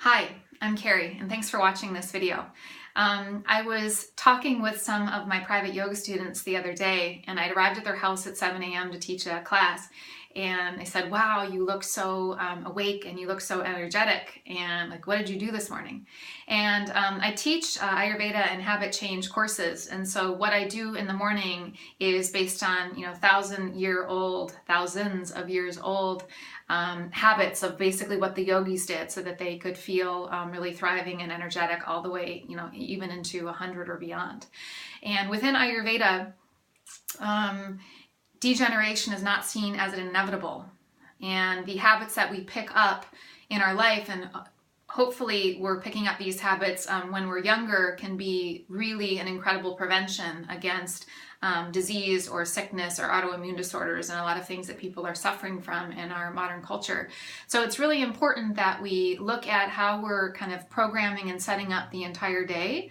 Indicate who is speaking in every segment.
Speaker 1: Hi, I'm Carrie, and thanks for watching this video. I was talking with some of my private yoga students the other day, and I'd arrived at their house at 7 a.m. to teach a class, and they said, wow, you look so awake and you look so energetic, and like, what did you do this morning? And I teach Ayurveda and habit change courses, and so what I do in the morning is based on, thousands of years old habits of basically what the yogis did so that they could feel really thriving and energetic all the way, even into 100 or beyond. And within Ayurveda, degeneration is not seen as an inevitable. And the habits that we pick up in our life, and hopefully we're picking up these habits when we're younger, can be really an incredible prevention against disease or sickness or autoimmune disorders and a lot of things that people are suffering from in our modern culture. So it's really important that we look at how we're kind of programming and setting up the entire day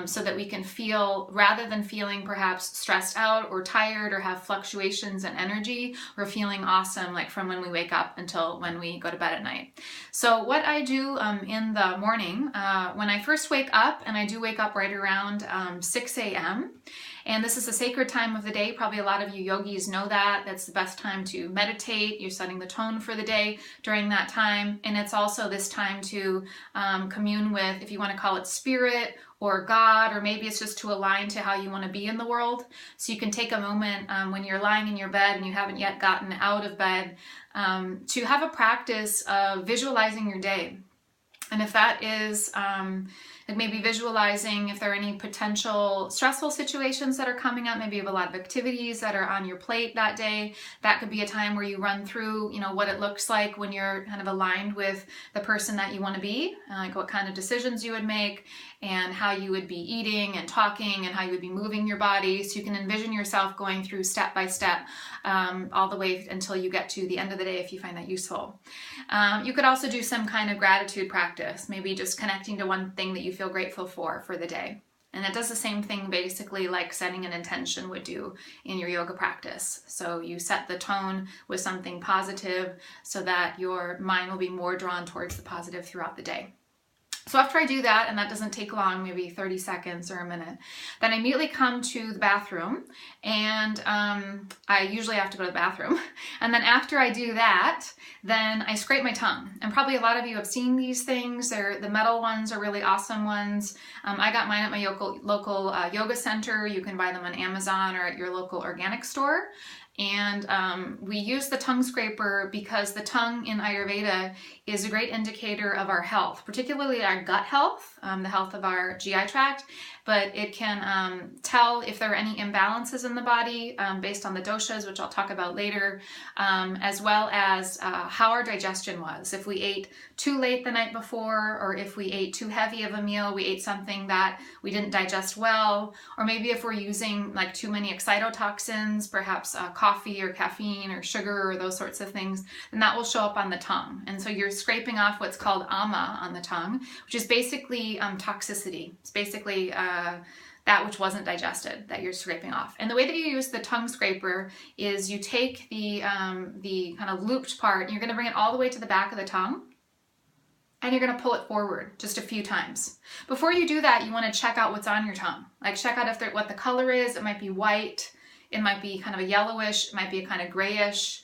Speaker 1: so that we can feel, rather than feeling perhaps stressed out or tired or have fluctuations in energy, we're feeling awesome like from when we wake up until when we go to bed at night. So what I do in the morning, when I first wake up, and I do wake up right around 6 a.m., and this is a sacred time of the day. Probably a lot of you yogis know that. That's the best time to meditate. You're setting the tone for the day during that time. And it's also this time to commune with, if you want to call it spirit or God, or maybe it's just to align to how you want to be in the world. So you can take a moment when you're lying in your bed and you haven't yet gotten out of bed to have a practice of visualizing your day. And if that is like maybe visualizing if there are any potential stressful situations that are coming up, maybe you have a lot of activities that are on your plate that day, that could be a time where you run through, what it looks like when you're kind of aligned with the person that you want to be, like what kind of decisions you would make and how you would be eating and talking and how you would be moving your body. So you can envision yourself going through step by step all the way until you get to the end of the day if you find that useful. You could also do some kind of gratitude practice, maybe just connecting to one thing that you feel grateful for the day. And it does the same thing basically like setting an intention would do in your yoga practice. So you set the tone with something positive so that your mind will be more drawn towards the positive throughout the day. So after I do that, and that doesn't take long, maybe 30 seconds or a minute, then I immediately come to the bathroom, and I usually have to go to the bathroom. And then after I do that, then I scrape my tongue. And probably a lot of you have seen these things. The metal ones are really awesome ones. I got mine at my local yoga center. You can buy them on Amazon or at your local organic store. And we use the tongue scraper because the tongue in Ayurveda is a great indicator of our health, particularly our gut health, the health of our GI tract, but it can tell if there are any imbalances in the body based on the doshas, which I'll talk about later, as well as how our digestion was. If we ate too late the night before, or if we ate too heavy of a meal, we ate something that we didn't digest well, or maybe if we're using like too many excitotoxins, perhaps coffee or caffeine or sugar or those sorts of things, then that will show up on the tongue. And so you're scraping off what's called ama on the tongue, which is basically toxicity. It's basically that which wasn't digested that you're scraping off. And the way that you use the tongue scraper is you take the kind of looped part, and you're going to bring it all the way to the back of the tongue, and you're going to pull it forward just a few times. Before you do that, you want to check out what's on your tongue. Like check out what the color is. It might be white, it might be kind of a yellowish, it might be a kind of grayish,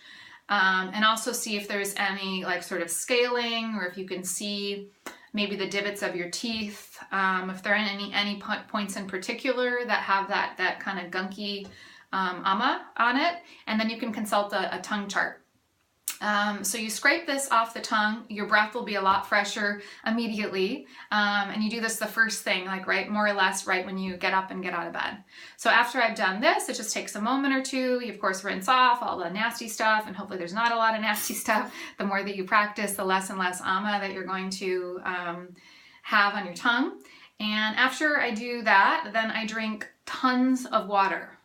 Speaker 1: and also see if there's any like sort of scaling, or if you can see maybe the divots of your teeth, if there are any points in particular that have that kind of gunky ama on it, and then you can consult a tongue chart. So you scrape this off the tongue, your breath will be a lot fresher immediately, and you do this the first thing, like more or less right when you get up and get out of bed. So after I've done this, it just takes a moment or two. You of course rinse off all the nasty stuff, and hopefully there's not a lot of nasty stuff. The more that you practice, the less and less ama that you're going to have on your tongue. And after I do that, then I drink tons of water.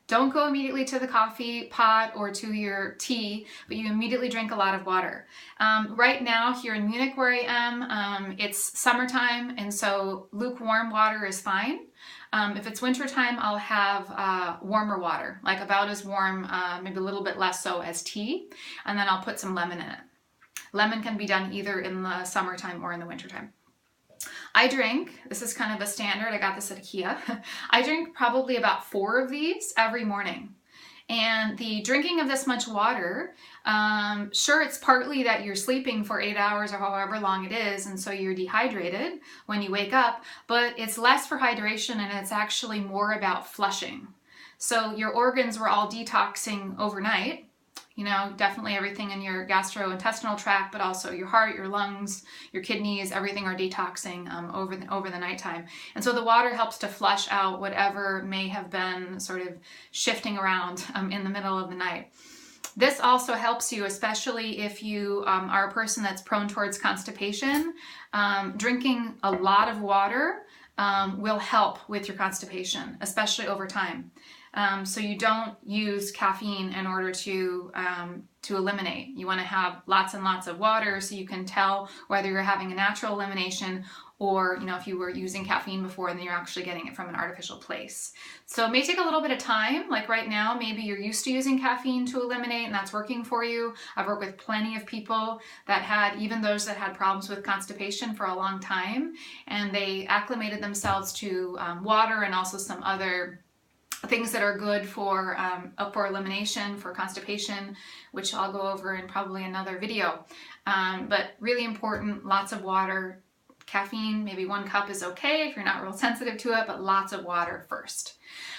Speaker 1: Don't go immediately to the coffee pot or to your tea, but you immediately drink a lot of water. Right now here in Munich where I am, it's summertime, and so lukewarm water is fine. If it's wintertime, I'll have warmer water, like about as warm, maybe a little bit less so as tea, and then I'll put some lemon in it. Lemon can be done either in the summertime or in the wintertime. I drink, this is kind of a standard, I got this at IKEA. I drink probably about 4 of these every morning. And the drinking of this much water, sure, it's partly that you're sleeping for 8 hours or however long it is, and so you're dehydrated when you wake up, but it's less for hydration and it's actually more about flushing. So your organs were all detoxing overnight. You know, definitely everything in your gastrointestinal tract, but also your heart, your lungs, your kidneys, everything are detoxing over the nighttime. And so the water helps to flush out whatever may have been sort of shifting around in the middle of the night. This also helps you, especially if you are a person that's prone towards constipation. Drinking a lot of water will help with your constipation, especially over time. So you don't use caffeine in order to eliminate. You want to have lots and lots of water so you can tell whether you're having a natural elimination or, you know, if you were using caffeine before and then you're actually getting it from an artificial place. So it may take a little bit of time. Like right now, maybe you're used to using caffeine to eliminate and that's working for you. I've worked with plenty of people that had, even those that had problems with constipation for a long time, and they acclimated themselves to water and also some other things that are good for elimination, for constipation, which I'll go over in probably another video. But really important, lots of water. Caffeine, maybe 1 cup is okay if you're not real sensitive to it, but lots of water first.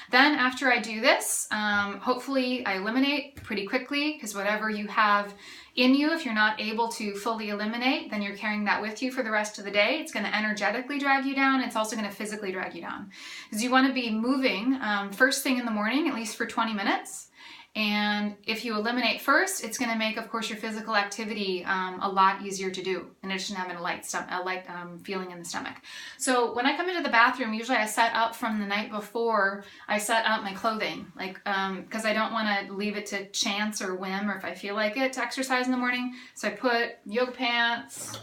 Speaker 1: Then after I do this, hopefully I eliminate pretty quickly, because whatever you have in you, if you're not able to fully eliminate, then you're carrying that with you for the rest of the day. It's going to energetically drag you down. It's also going to physically drag you down, because you want to be moving first thing in the morning, at least for 20 minutes. And if you eliminate first, it's going to make, of course, your physical activity a lot easier to do, in addition to having a light feeling in the stomach. So when I come into the bathroom, usually I set up from the night before, I set up my clothing, like because I don't want to leave it to chance or whim, or if I feel like it, to exercise in the morning. So I put yoga pants,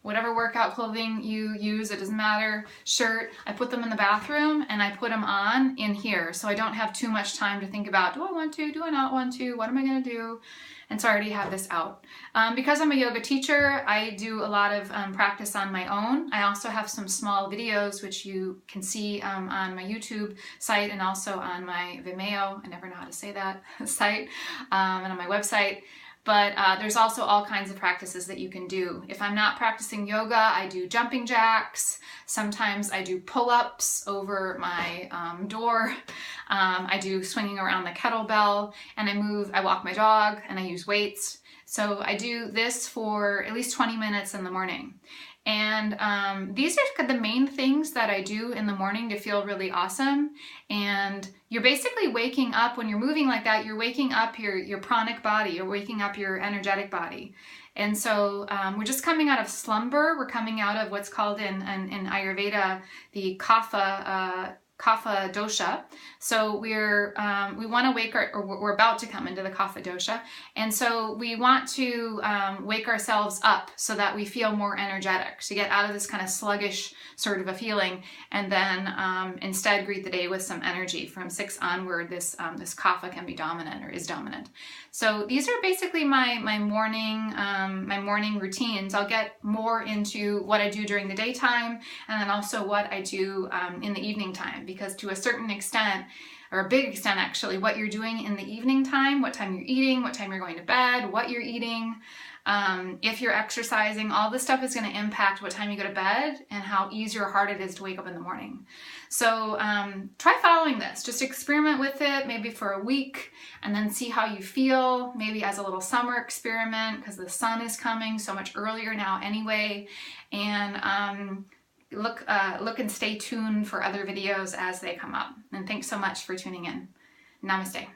Speaker 1: whatever workout clothing you use, it doesn't matter, shirt, I put them in the bathroom and I put them on in here. So I don't have too much time to think about, do I want to, do I not want to, what am I going to do? And so I already have this out. Because I'm a yoga teacher, I do a lot of practice on my own. I also have some small videos, which you can see on my YouTube site and also on my Vimeo, I never know how to say that, site, and on my website. But there's also all kinds of practices that you can do. If I'm not practicing yoga, I do jumping jacks. Sometimes I do pull-ups over my door. I do swinging around the kettlebell, and I walk my dog, and I use weights. So I do this for at least 20 minutes in the morning. And these are the main things that I do in the morning to feel really awesome. And you're basically waking up, when you're moving like that, you're waking up your pranic body, you're waking up your energetic body. And so we're just coming out of slumber. We're coming out of what's called in Ayurveda, the kapha dosha. So we want to we're about to come into the kapha dosha. And so we want to wake ourselves up so that we feel more energetic, to get out of this kind of sluggish sort of a feeling, and then instead greet the day with some energy. From 6 onward, this kapha can be dominant, or is dominant. So these are basically my morning routines. I'll get more into what I do during the daytime, and then also what I do in the evening time, because to a certain extent, or a big extent actually, what you're doing in the evening time, what time you're eating, what time you're going to bed, what you're eating, if you're exercising, all this stuff is going to impact what time you go to bed and how easy or hard it is to wake up in the morning. So try following this. Just experiment with it, maybe for a week, and then see how you feel, maybe as a little summer experiment, because the sun is coming so much earlier now anyway. And look and stay tuned for other videos as they come up. And thanks so much for tuning in. Namaste.